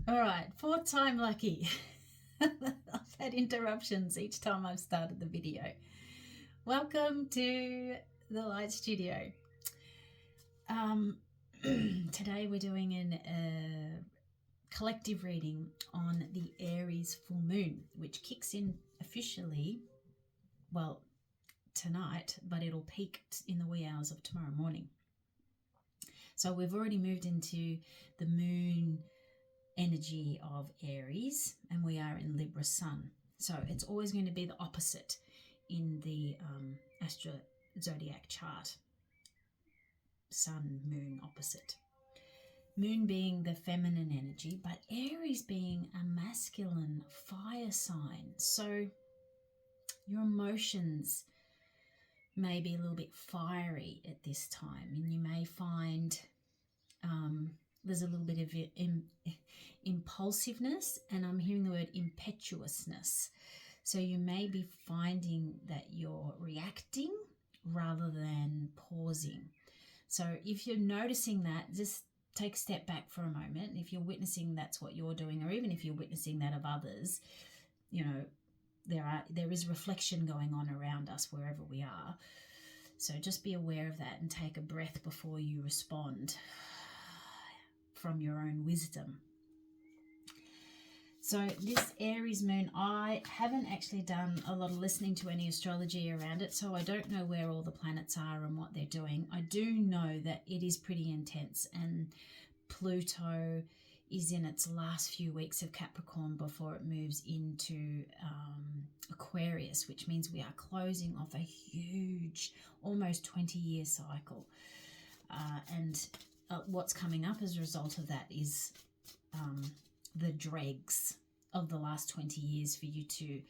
All right, fourth time lucky. I've had interruptions each time I've started the video. Welcome to the Light Studio. Today we're doing a collective reading on the Aries Full Moon, which kicks in officially, well, tonight, but it'll peak in the wee hours of tomorrow morning. So we've already moved into the moon energy of Aries, and we are in Libra Sun. So it's always going to be the opposite in the Astro zodiac chart. Sun, moon, opposite. Moon being the feminine energy, but Aries being a masculine fire sign. So your emotions may be a little bit fiery at this time, and you may find there's a little bit of impulsiveness, and I'm hearing the word impetuousness. So you may be finding that you're reacting rather than pausing. So if you're noticing that, just take a step back for a moment. If you're witnessing that's what you're doing, or even if you're witnessing that of others, you know, there is reflection going on around us wherever we are. So just be aware of that and take a breath before you respond from your own wisdom. So this Aries moon, I haven't actually done a lot of listening to any astrology around it, so I don't know where all the planets are and what they're doing. I do know that it is pretty intense, and Pluto is in its last few weeks of Capricorn before it moves into Aquarius, which means we are closing off a huge, almost 20-year cycle. And what's coming up as a result of that is the dregs of the last 20 years for you to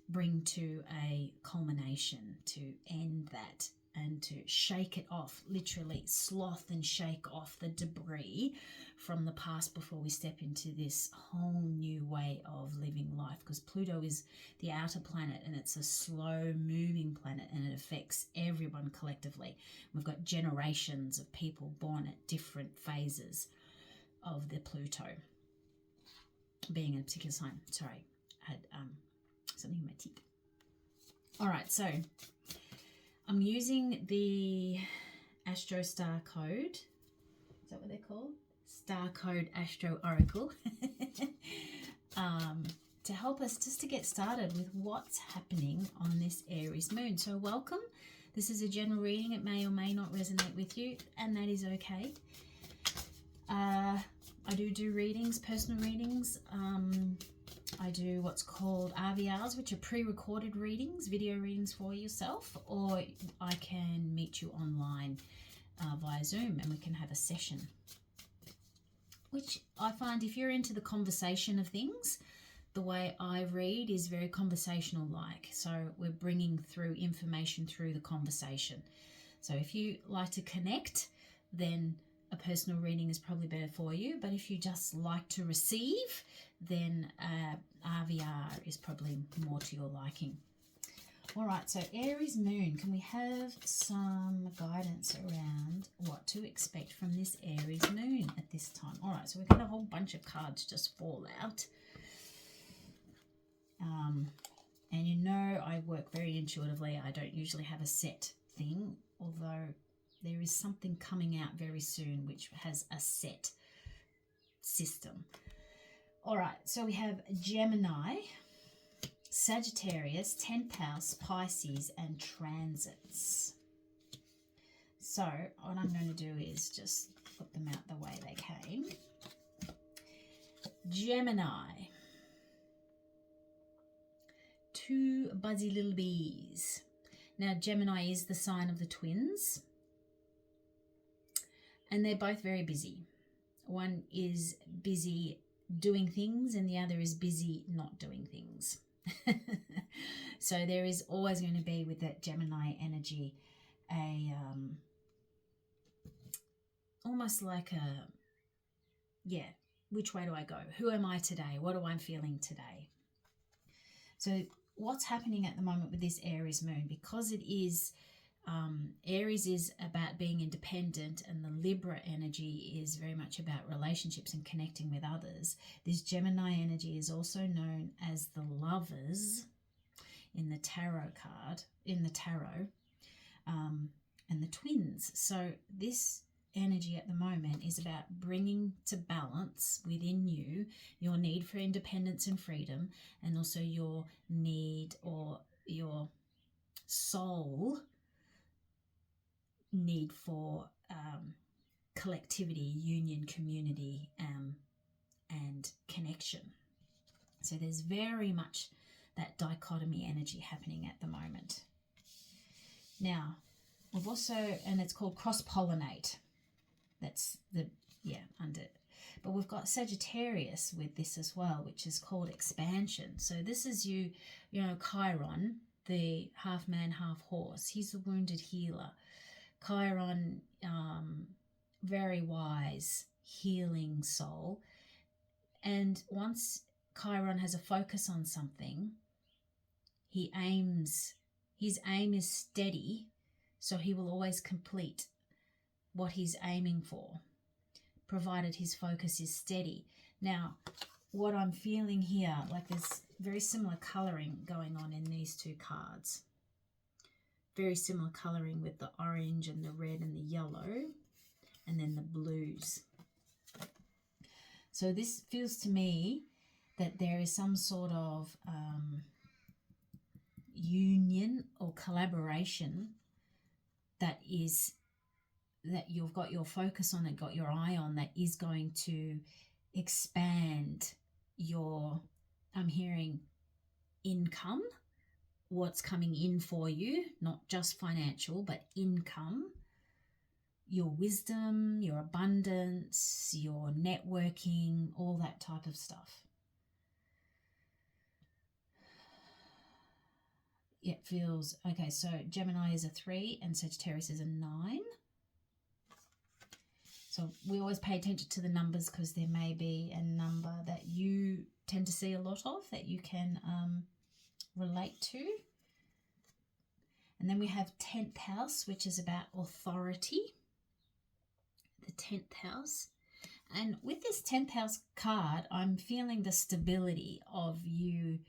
bring to a culmination, to end that and to shake it off, literally sloth and shake off the debris from the past before we step into this whole new way of living life, because Pluto is the outer planet and it's a slow moving planet and it affects everyone collectively. We've got generations of people born at different phases of the Pluto being in a particular sign. Sorry, I had something in my teeth. All right, so I'm using the Astro Star Code. Is that what they're called? Starcode Astro Oracle. To help us just to get started with what's happening on this Aries moon. So welcome. This is a general reading. It may or may not resonate with you, and that is okay. I do readings, personal readings. I do what's called RVRs, which are pre-recorded readings, video readings for yourself, or I can meet you online via Zoom and we can have a session. Which I find, if you're into the conversation of things, the way I read is very conversational like. So we're bringing through information through the conversation. So if you like to connect, then a personal reading is probably better for you. But if you just like to receive, then RVR is probably more to your liking. All right, so Aries moon, can we have some guidance around what to expect from this Aries moon at this time? All right, so we've got a whole bunch of cards just fall out. And you know I work very intuitively. I don't usually have a set thing, although there is something coming out very soon which has a set system. All right, so we have Gemini, Sagittarius, 10th house, Pisces, and transits. So what I'm going to do is just put them out the way they came. Gemini. Two buzzy little bees. Now, Gemini is the sign of the twins, and they're both very busy. One is busy doing things and the other is busy not doing things. So there is always going to be, with that Gemini energy, a almost like a, yeah, which way do I go? Who am I today? What am I feeling today? So what's happening at the moment with this Aries moon, because it is Aries is about being independent, and the Libra energy is very much about relationships and connecting with others. This Gemini energy is also known as the Lovers in the tarot card, and the Twins. So this energy at the moment is about bringing to balance within you your need for independence and freedom, and also your need, or your soul need for collectivity, union, community, and connection. So there's very much that dichotomy energy happening at the moment. Now, we've also, and it's called cross-pollinate. That's under. But we've got Sagittarius with this as well, which is called expansion. So this is you know, Chiron, the half man, half horse. He's the wounded healer. Chiron, very wise, healing soul. And once Chiron has a focus on something, his aim is steady, so he will always complete what he's aiming for, provided his focus is steady. Now, what I'm feeling here, like there's very similar colouring going on in these two cards. Very similar colouring with the orange and the red and the yellow, and then the blues. So this feels to me that there is some sort of union or collaboration that you've got your focus on and got your eye on, that is going to expand your, I'm hearing, income, what's coming in for you, not just financial, but income, your wisdom, your abundance, your networking, all that type of stuff. It feels, okay, so Gemini is a 3 and Sagittarius is a 9. So we always pay attention to the numbers, because there may be a number that you tend to see a lot of that you can relate to. And then we have 10th house, which is about authority. The 10th house. And with this 10th house card, I'm feeling the stability of you,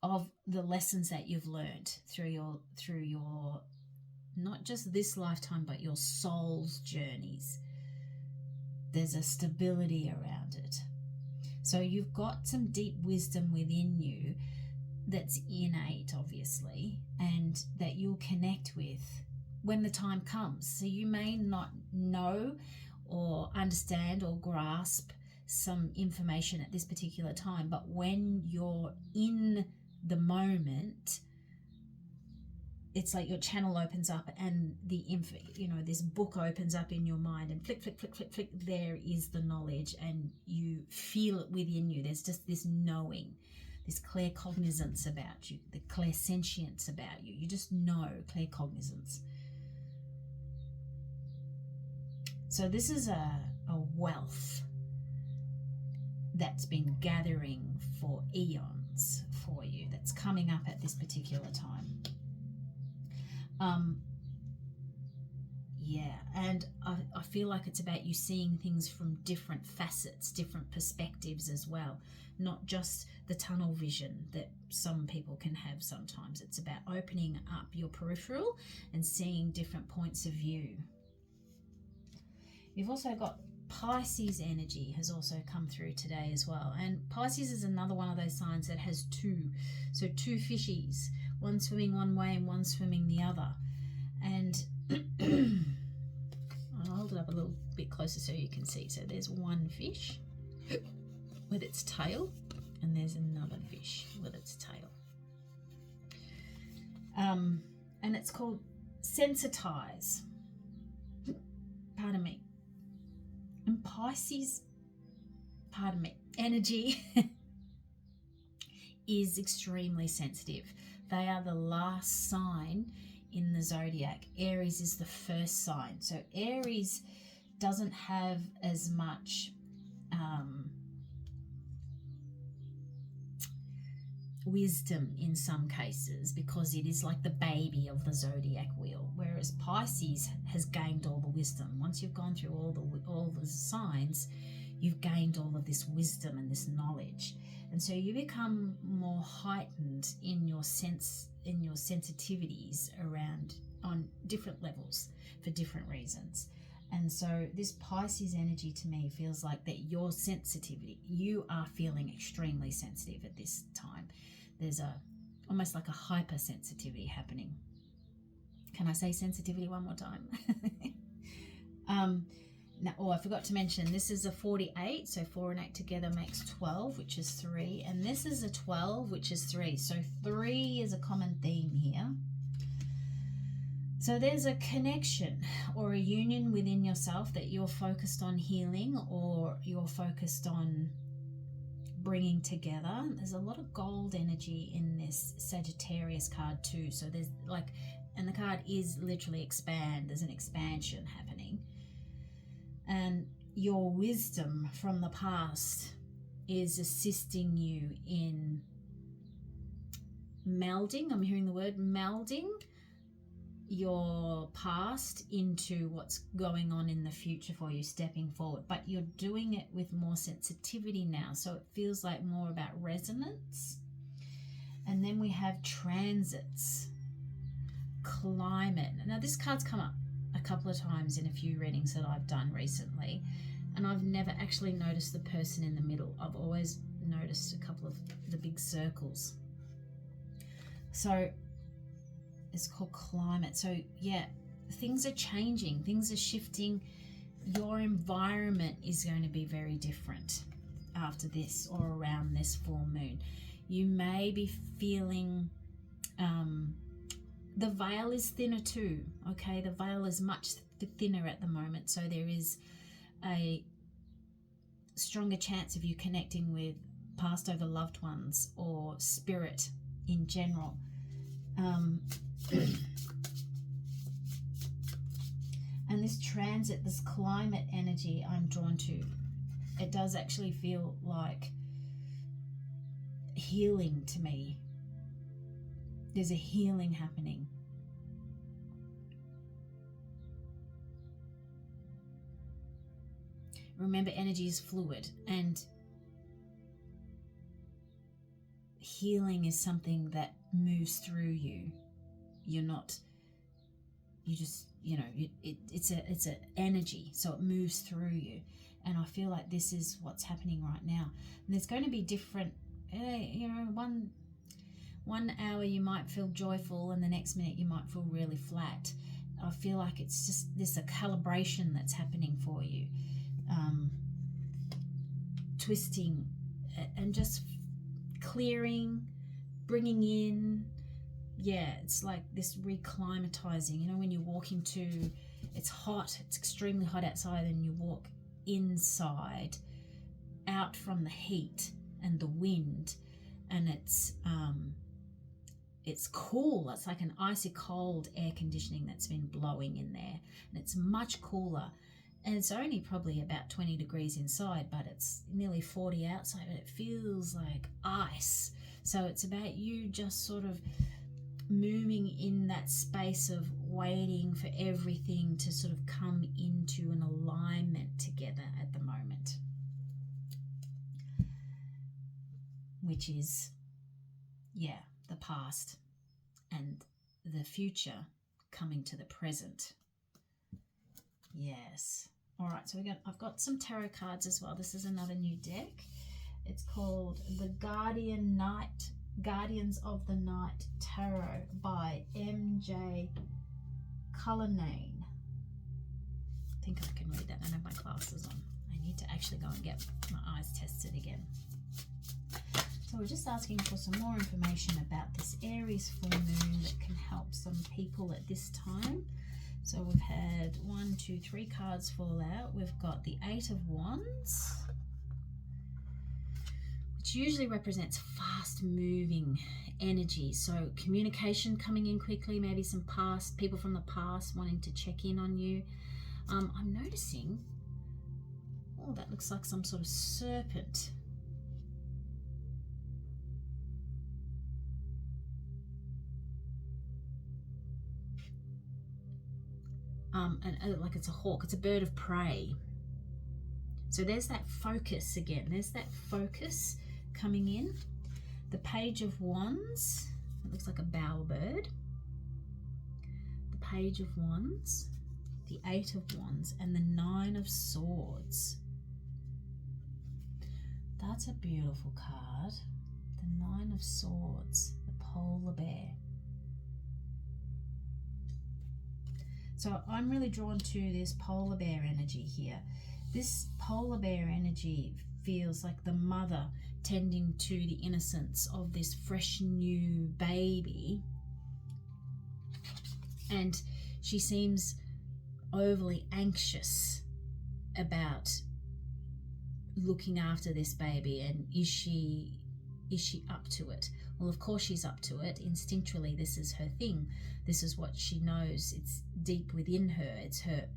of the lessons that you've learned through your not just this lifetime, but your soul's journeys. There's a stability around it. So you've got some deep wisdom within you that's innate, obviously, and that you'll connect with when the time comes. So you may not know or understand or grasp some information at this particular time, but when you're in the moment, it's like your channel opens up and the info, this book opens up in your mind, and flick, flick, flick, flick, flick, there is the knowledge, and you feel it within you. There's just this knowing, this claircognizance about you, the clairsentience about you. You just know, claircognizance. So this is a wealth that's been gathering for eons for you, that's coming up at this particular time. And I feel like it's about you seeing things from different facets, different perspectives as well, not just the tunnel vision that some people can have sometimes. It's about opening up your peripheral and seeing different points of view. You've also got Pisces energy has also come through today as well. And Pisces is another one of those signs that has two. So two fishies, one swimming one way and one swimming the other. And I'll hold it up a little bit closer so you can see. So there's one fish with its tail, and there's another fish with its tail. And it's called sensitize. Pardon me. And Pisces, energy is extremely sensitive. They are the last sign in the zodiac. Aries is the first sign. So Aries doesn't have as much wisdom in some cases, because it is like the baby of the zodiac wheel, whereas Pisces has gained all the wisdom. Once you've gone through all the signs, you've gained all of this wisdom and this knowledge, and so you become more heightened in your sensitivities around on different levels for different reasons. And so this Pisces energy to me feels like that your sensitivity, you are feeling extremely sensitive at this time. There's almost like a hypersensitivity happening. Can I say sensitivity one more time? Now, I forgot to mention, this is a 48, so 4 and 8 together makes 12, which is 3, and this is a 12, which is 3. So 3 is a common theme here. So there's a connection or a union within yourself that you're focused on healing, or you're focused on bringing together. There's a lot of gold energy in this Sagittarius card too. So there's like, and the card is literally expand. There's an expansion happening. And your wisdom from the past is assisting you in melding. I'm hearing the word melding your past into what's going on in the future for you, stepping forward, but you're doing it with more sensitivity now, so it feels like more about resonance. And then we have transits, climate. Now this card's come up a couple of times in a few readings that I've done recently, and I've never actually noticed the person in the middle. I've always noticed a couple of the big circles. So it's called climate. So yeah, things are changing, things are shifting. Your environment is going to be very different after this or around this full moon. You may be feeling the veil is thinner too. Okay, the veil is much thinner at the moment, so there is a stronger chance of you connecting with past over loved ones or spirit in general. And this transit, this climate energy I'm drawn to, it does actually feel like healing to me. There's a healing happening. Remember, energy is fluid, and healing is something that moves through you. You're not, you just, you know, it's an energy, so it moves through you. And I feel like this is what's happening right now. And there's going to be different, you know, one hour you might feel joyful and the next minute you might feel really flat. I feel like it's just a calibration that's happening for you. Twisting and just clearing, bringing in. Yeah, it's like this reclimatizing. You know, when you walk into, it's hot, it's extremely hot outside, and you walk inside, out from the heat and the wind, and it's cool. It's like an icy cold air conditioning that's been blowing in there, and it's much cooler. And it's only probably about 20 degrees inside, but it's nearly 40 outside, but it feels like ice. So it's about you just sort of moving in that space of waiting for everything to sort of come into an alignment together at the moment, which is, yeah, the past and the future coming to the present. Yes. All right, so I've got some tarot cards as well. This is another new deck. It's called the Guardians of the Night Tarot by M.J. Cullinane. I think I can read that. I don't have my glasses on. I need to actually go and get my eyes tested again. So we're just asking for some more information about this Aries full moon that can help some people at this time. So we've had 1, 2, 3 cards fall out. We've got the 8 of Wands, which usually represents fast moving energy. So communication coming in quickly, maybe some past people from the past wanting to check in on you. I'm noticing, oh, that looks like some sort of serpent. like it's a hawk, it's a bird of prey. So there's that focus again. There's that focus coming in. The Page of Wands, it looks like a bowerbird. The Page of Wands, the Eight of Wands, and the Nine of Swords. That's a beautiful card. The Nine of Swords, the polar bear. So I'm really drawn to this polar bear energy here. This polar bear energy feels like the mother tending to the innocence of this fresh new baby. And she seems overly anxious about looking after this baby, and is she up to it? Well, of course she's up to it. Instinctually, this is her thing. This is what she knows. It's deep within her. It's her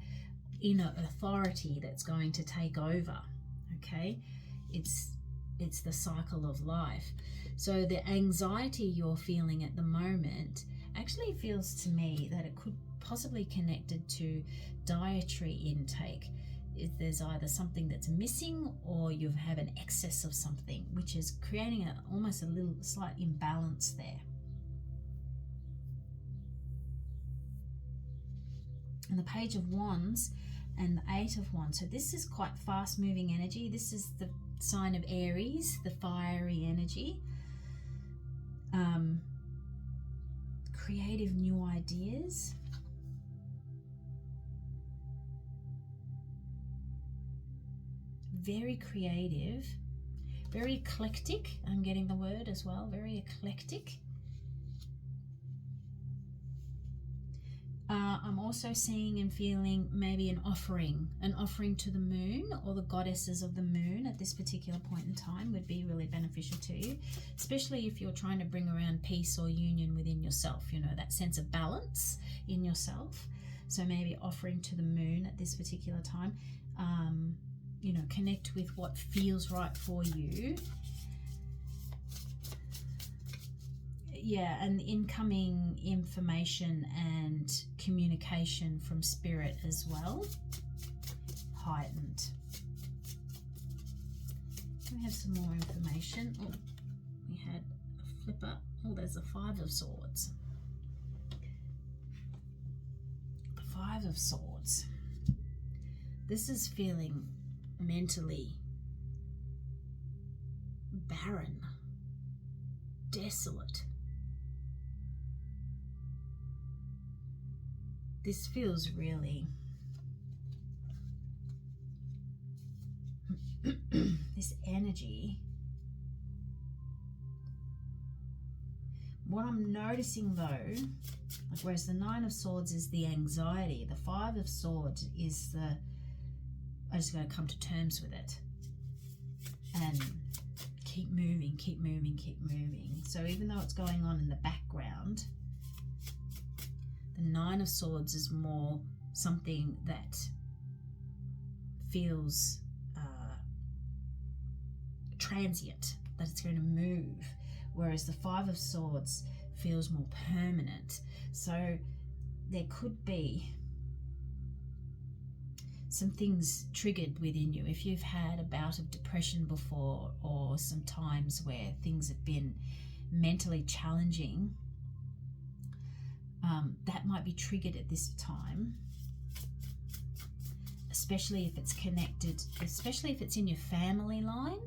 inner authority that's going to take over. Okay, it's the cycle of life. So the anxiety you're feeling at the moment actually feels to me that it could possibly connected to dietary intake. If there's either something that's missing or you have an excess of something, which is creating almost a little slight imbalance there. And the Page of Wands and the Eight of Wands. So this is quite fast moving energy. This is the sign of Aries, the fiery energy. Creative new ideas. Very creative, very eclectic. I'm getting the word as well, very eclectic. I'm also seeing and feeling maybe an offering to the moon or the goddesses of the moon at this particular point in time would be really beneficial to you, especially if you're trying to bring around peace or union within yourself, you know, that sense of balance in yourself. So maybe offering to the moon at this particular time, you know, connect with what feels right for you. Yeah, and incoming information and communication from spirit as well, heightened. We have some more information. Oh, we had a flipper. Oh, there's a Five of Swords. The Five of Swords. This is feeling mentally barren, desolate. This feels really this energy. What I'm noticing though, like whereas the Nine of Swords is the anxiety, the Five of Swords is the I just got to come to terms with it and keep moving, keep moving, keep moving. So even though it's going on in the background, the Nine of Swords is more something that feels transient, that it's going to move, whereas the Five of Swords feels more permanent. So there could be some things triggered within you. If you've had a bout of depression before, or some times where things have been mentally challenging, that might be triggered at this time, especially if it's connected, especially if it's in your family line.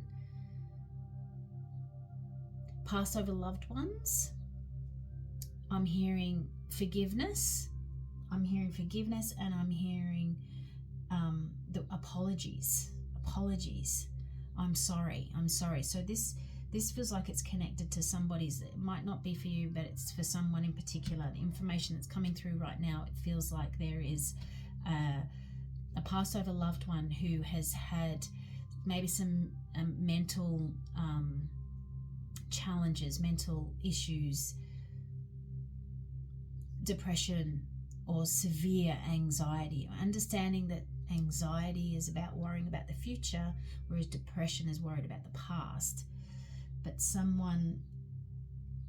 Pass over loved ones. I'm hearing forgiveness. I'm hearing forgiveness, and I'm hearing the apologies. I'm sorry. So this feels like it's connected to somebody's. It might not be for you, but it's for someone in particular. The information that's coming through right now, it feels like there is a passed over loved one who has had maybe some mental challenges, mental issues, depression, or severe anxiety. Understanding that anxiety is about worrying about the future, whereas depression is worried about the past. But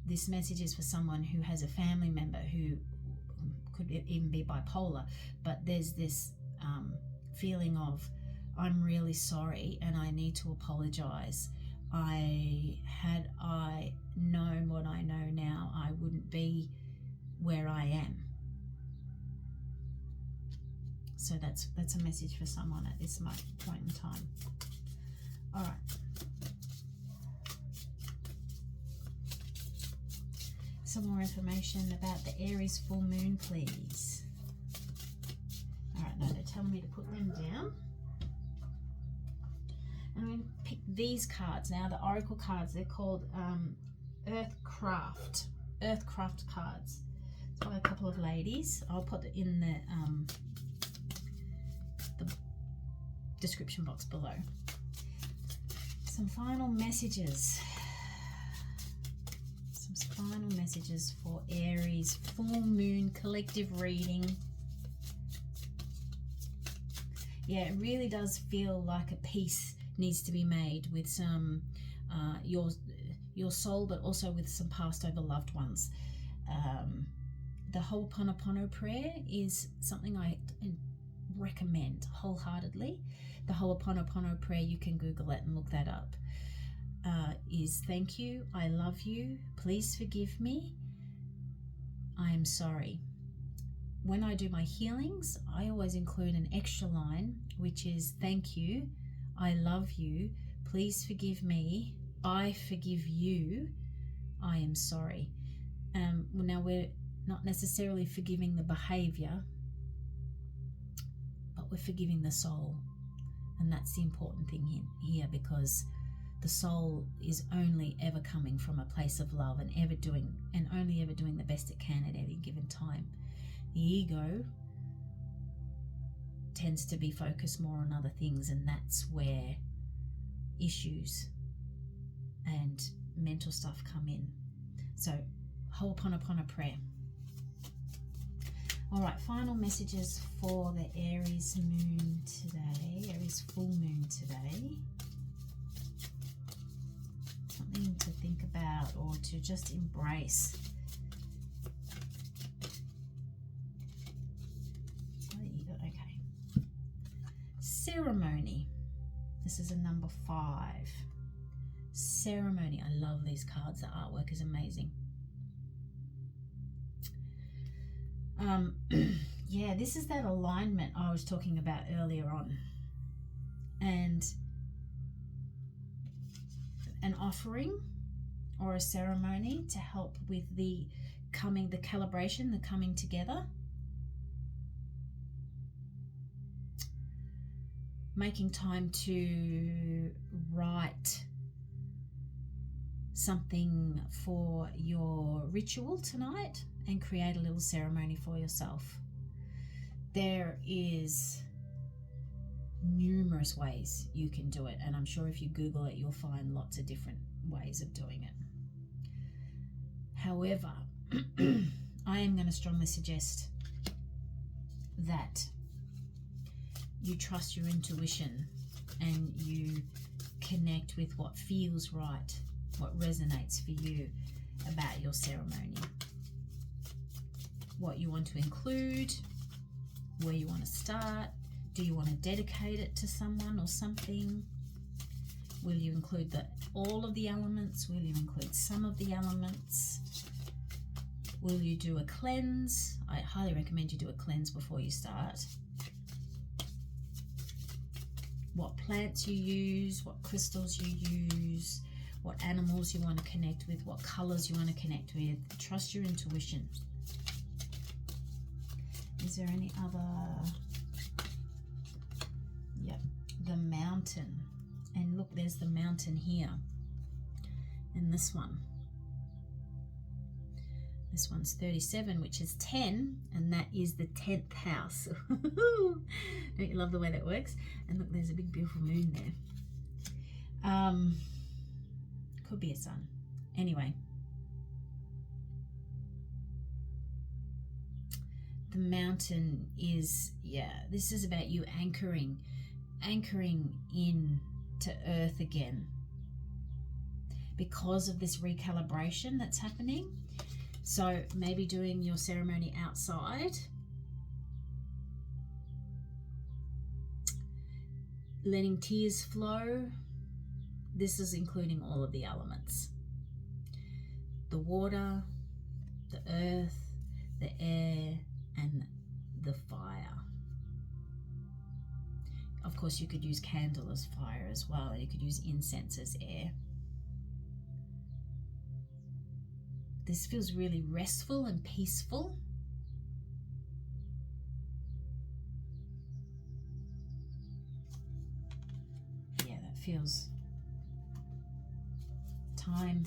this message is for someone who has a family member who could even be bipolar, but there's this feeling of, I'm really sorry and I need to apologize. Had I known what I know now, I wouldn't be where I am. So that's a message for someone at this point in time. All right. Some more information about the Aries full moon, please. All right, now they're telling me to put them down. And I'm going to pick these cards now, the oracle cards. They're called Earthcraft cards. It's by a couple of ladies. I'll put it in the description box below. Some final messages. Some final messages for Aries full moon collective reading. Yeah, it really does feel like a peace needs to be made with some your soul, but also with some passed over loved ones. The Ho'oponopono prayer is something I recommend wholeheartedly. The Ho'oponopono prayer, you can Google it and look that up. Is thank you, I love you, please forgive me, I am sorry. When I do my healings, I always include an extra line, which is thank you, I love you, please forgive me, I forgive you, I am sorry. Now we're not necessarily forgiving the behavior, but we're forgiving the soul. And that's the important thing here, because the soul is only ever coming from a place of love and only ever doing the best it can at any given time. The ego tends to be focused more on other things, and that's where issues and mental stuff come in. So, Ho'oponopono prayer. All right, final messages for the Aries moon today, Aries full moon today. Something to think about or to just embrace. Okay. Ceremony. This is a number 5. Ceremony. I love these cards. The artwork is amazing. Yeah, this is that alignment I was talking about earlier on. And an offering or a ceremony to help with the calibration, the coming together. Making time to write something for your ritual tonight and create a little ceremony for yourself. There is numerous ways you can do it, and I'm sure if you Google it, you'll find lots of different ways of doing it. However, I am going to strongly suggest that you trust your intuition and you connect with what feels right, what resonates for you about your ceremony. What you want to include, where you want to start. Do you want to dedicate it to someone or something? Will you include all of the elements? Will you include some of the elements? Will you do a cleanse? I highly recommend you do a cleanse before you start. What plants you use, what crystals you use, what animals you want to connect with, what colors you want to connect with. Trust your intuition. Is there any other? Yep, the mountain. And look, there's the mountain here. And this one. This one's 37, which is 10, and that is the 10th house. Don't you love the way that works? And look, there's a big beautiful moon there. Could be a sun. Anyway. The mountain is, this is about you anchoring in to earth again. Because of this recalibration that's happening, So maybe doing your ceremony outside, letting tears flow. This is including all of the elements: the water, the earth, the air, and the fire. Of course, you could use candle as fire as well. You could use incense as air. This feels really restful and peaceful. Yeah, that feels time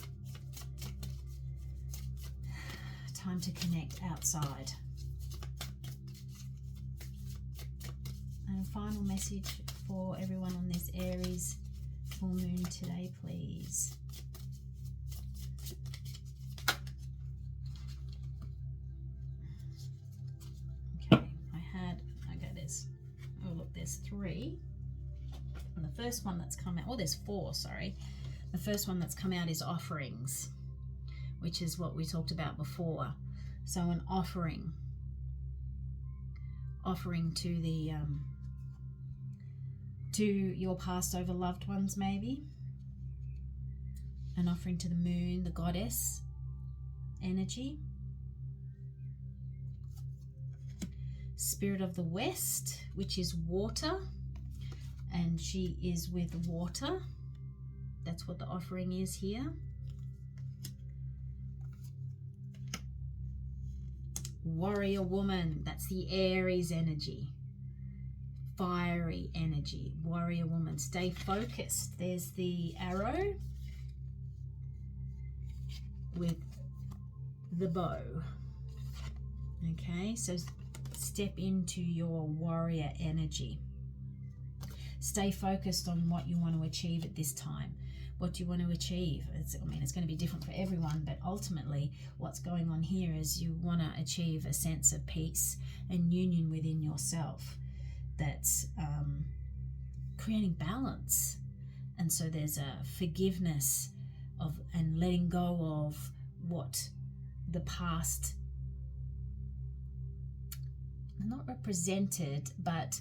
to connect outside. And a final message for everyone on this Aries full moon today, please. There's 3, and the first one that's come out, oh, there's 4, sorry. The first one that's come out is offerings, which is what we talked about before. So an offering to the to your passed over loved ones, maybe an offering to the moon, the goddess energy. Spirit of the West, which is water, and she is with water. That's what the offering is here. Warrior woman, that's the Aries energy, fiery energy. Warrior woman, stay focused. There's the arrow with the bow. Okay, so step into your warrior energy. Stay focused on what you want to achieve at this time. What do you want to achieve? It's going to be different for everyone, but ultimately what's going on here is you want to achieve a sense of peace and union within yourself that's creating balance. And so there's a forgiveness of and letting go of what the past not represented, but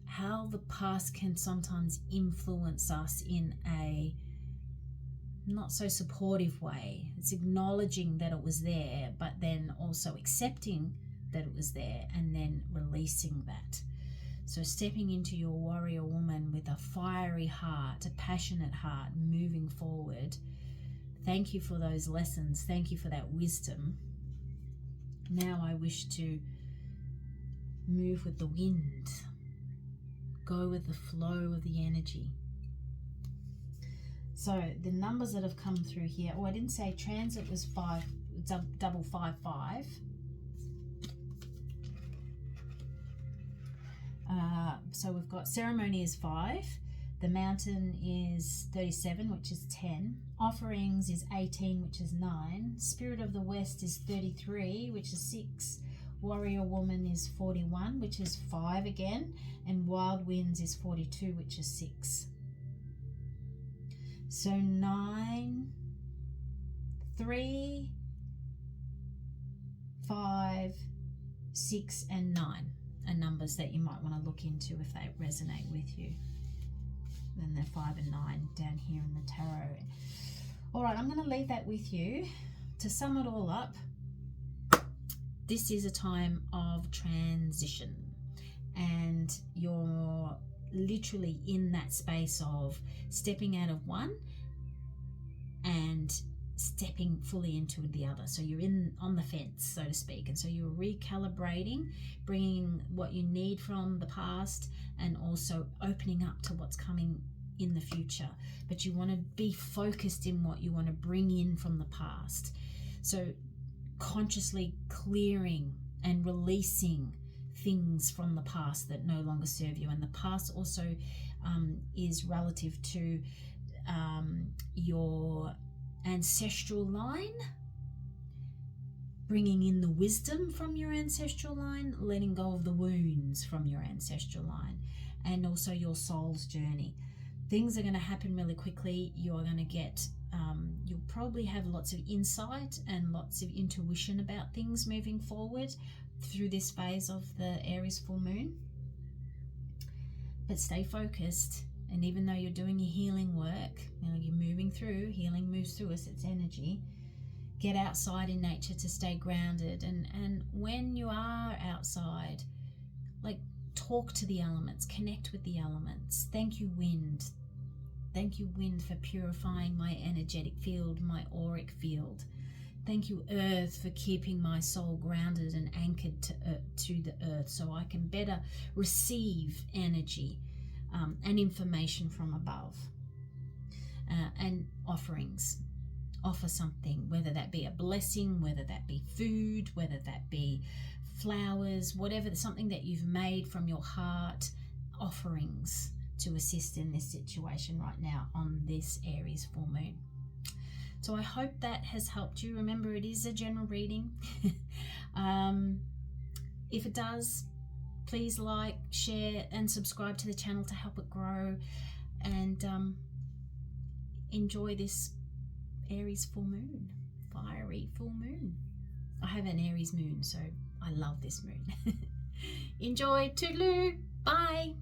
how the past can sometimes influence us in a not so supportive way. It's acknowledging that it was there, but then also accepting that it was there and then releasing that. So stepping into your warrior woman with a fiery heart, a passionate heart, moving forward. Thank you for those lessons. Thank you for that wisdom. Now I wish to move with the wind, go with the flow of the energy. So the numbers that have come through here, I didn't say transit was 5, double 5. So we've got ceremony is 5, the mountain is 37, which is 10, offerings is 18, which is 9, spirit of the west is 33, which is 6, warrior woman is 41, which is 5 again, and wild winds is 42, which is 6. So 9, 3, 5, 6, and 9 are numbers that you might want to look into if they resonate with you. Then they're 5 and 9 down here in the tarot. All right, I'm going to leave that with you. To sum it all up, this is a time of transition, and you're literally in that space of stepping out of one and stepping fully into the other. So you're on the fence, so to speak, and so you're recalibrating, bringing what you need from the past and also opening up to what's coming in the future. But you want to be focused in what you want to bring in from the past. So consciously clearing and releasing things from the past that no longer serve you. And the past also is relative to your ancestral line, bringing in the wisdom from your ancestral line, letting go of the wounds from your ancestral line, and also your soul's journey. Things are going to happen really quickly. You're going to get You'll probably have lots of insight and lots of intuition about things moving forward through this phase of the Aries full moon. But stay focused, and even though you're doing your healing work, you're moving through, healing moves through us, it's energy. Get outside in nature to stay grounded, and when you are outside, talk to the elements, connect with the elements. Thank you, wind. Thank you, wind, for purifying my energetic field, my auric field. Thank you, earth, for keeping my soul grounded and anchored to the earth, so I can better receive energy and information from above. And offerings. Offer something, whether that be a blessing, whether that be food, whether that be flowers, whatever, something that you've made from your heart. Offerings to assist in this situation right now on this Aries full moon. So I hope that has helped you. Remember, it is a general reading. If it does, please like, share, and subscribe to the channel to help it grow. And enjoy this Aries full moon, fiery full moon. I have an Aries moon, so I love this moon. Enjoy. Toodaloo. Bye.